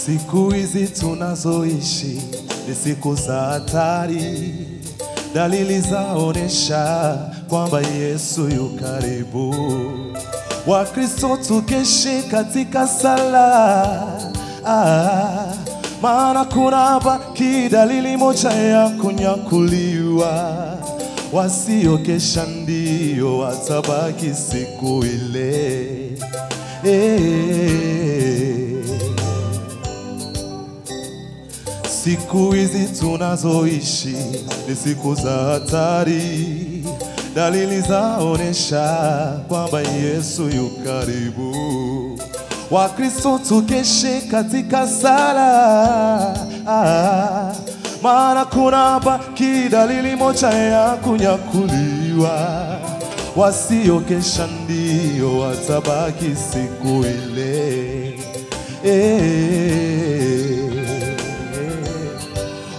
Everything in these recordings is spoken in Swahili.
Siku hizi tunazoishi ni siku za hatari. Dalili zaonesha kwamba Yesu yu karibu. Wakristo tukeshe katika sala, maana kuna baki dalili moja ya kunyakuliwa. Wasiokesha ndio watabaki siku ile. Siku hizi tunazoishi ni siku za hatari. Dalili zaonesha kwamba Yesu yu karibu. Wakristo tukeshe katika sala, maana kuna baki dalili moja ya kunyakuliwa. Wasiokesha ndio watabaki siku ile.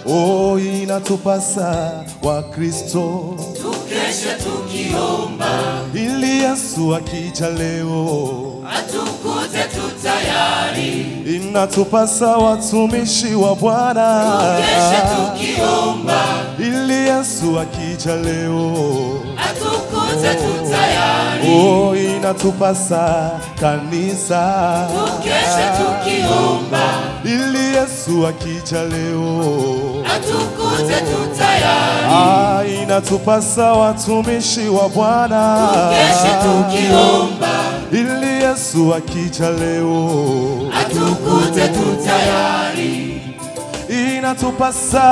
Oh, inatupasa Wakristo tukeshe tukiomba, ili Yesu akija leo atukute tutayari. Inatupasa watumishi wa Bwana tukeshe tukiomba, ili Yesu akija leo atukute tutayari. Oh, inatupasa kanisa tukeshe tukiomba, ili Yesu akija leo atukute tutayari. Inatupasa watumishi wa Bwana tukeshe tukiomba, ili Yesu akija leo atukute tutayari. Inatupasa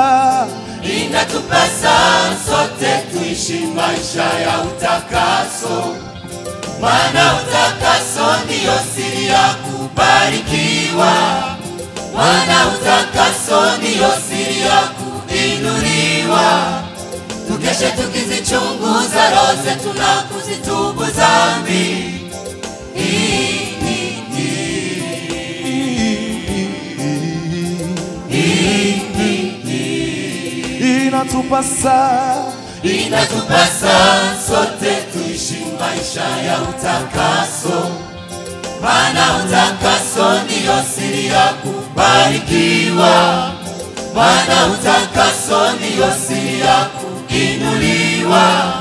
sote tuishi maisha ya utakaso, maana utakaso ndiyo siri ya kubarikiwa. Maana utakaso ndiyo siri ya kuinuliwa. Tukeshe tukizichunguza roho zetu na kuzitubu dhambi. Inatupasa sote tuishi maisha ya utakaso, maana utakaso ndiyo siri ya kubarikiwa. Maana utakaso ndiyo siri ya kuinuliwa.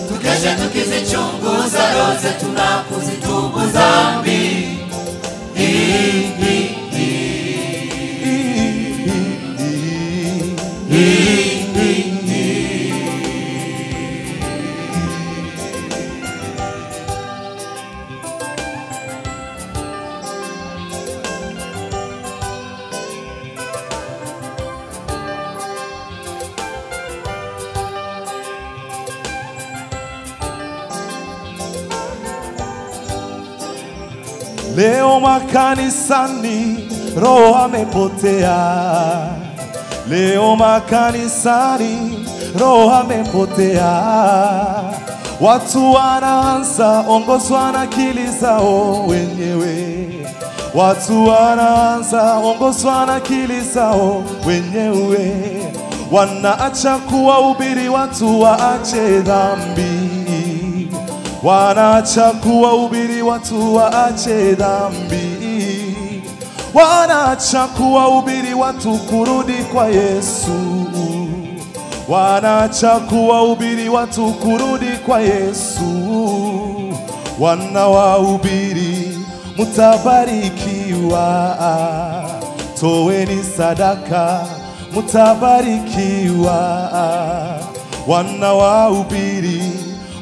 Tukeshe tukizichunguza roho zetu na kuzitubu dhambi. Leo makanisani roho amepotea. Leo makanisani roho amepotea. Watu wanaanza ongozwa na akili zao wenyewe. Watu wanaanza ongozwa na akili zao wenyewe. Wanaacha kuwahubiri watu waache dhambi. Wanaacha kuwahubiri watu waache dhambi. Wanaacha kuwahubiri watu kurudi kwa Yesu. Wanaacha kuwahubiri watu kurudi kwa Yesu. Wanawahubiri mutabarikiwa, toweni sadaka mutabarikiwa. Wanawahubiri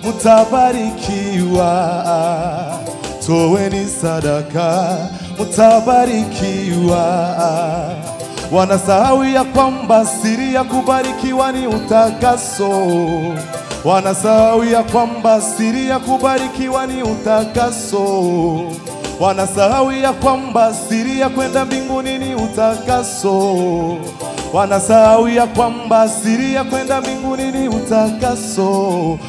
mutabarikiwa, toweni sadaka mutabarikiwa. Wanasahau ya kwamba siri ya kubarikiwa ni utakaso. Wanasahau ya kwamba siri ya kubarikiwa ni utakaso. wanasahau ya kwamba siri ya kwenda mbinguni ni utakaso. Wanasahau ya kwamba siri ya kwenda mbinguni ni utakaso.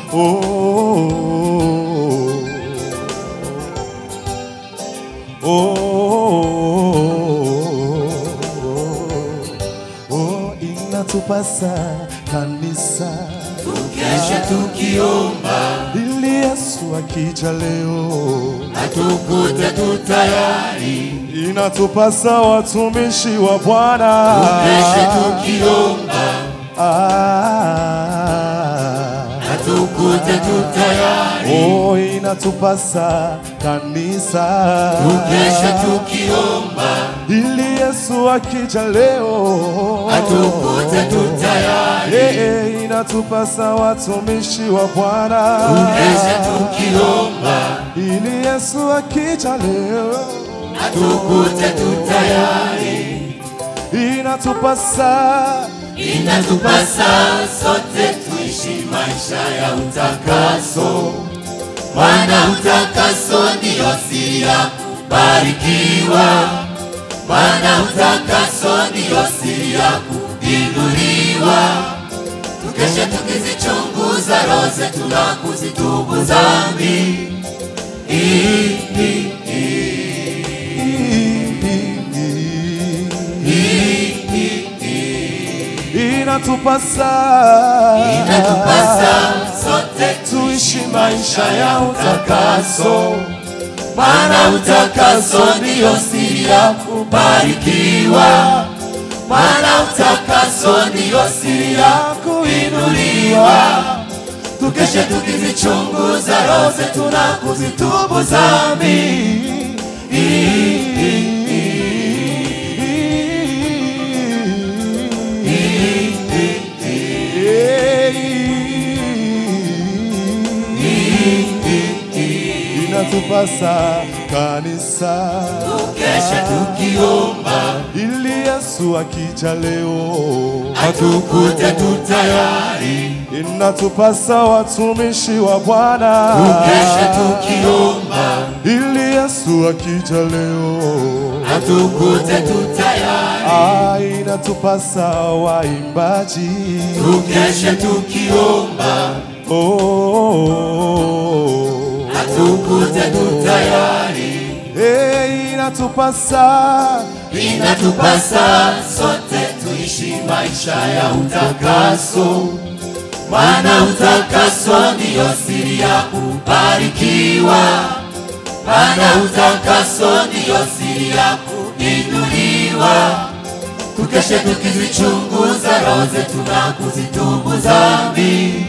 Inatupasa kanisa tukeshe tukiomba, ili Yesu akija leo atukute tutayari. Inatupasa watumishi wa Bwana tukeshe tukiomba, atukute tutayari. Inatupasa kanisa tukeshe tukiomba, ili Yesu akija leo atukute tutayari. Inatupasa watumishi wa Bwana tukeshe tukiomba, ili Yesu akija leo atukute tutayari. Inatupasa sote tuishi maisha ya utakaso, maana utakaso ndiyo siri ya kubarikiwa. Maana utakaso ndiyo siri ya kuinuliwa. Tukeshe tukizichunguza roho zetu na kuzitubu dhambi. Inatupasa sote tuishi maisha ya utakaso, maana utakaso ndiyo siri ya kubarikiwa. Maana utakaso ndiyo siri ya kuinuliwa. Tukeshe tukizichunguza roho zetu na kuzitubu dhambi. Inatupasa kanisa tukeshe tukiomba, ili Yesu akija leo atukute tutayari. Inatupasa watumishi wa Bwana tukeshe tukiomba, ili Yesu akija leo atukute tutayari. Inatupasa waimbaji tukeshe tukiomba, atukute tutayari. Inatupasa sote tuishi maisha ya utakaso, maana utakaso ndiyo siri ya kubarikiwa. Maana utakaso ndiyo siri ya kuinuliwa. Tukeshe tukizichunguza roho zetu na kuzitubu dhambi.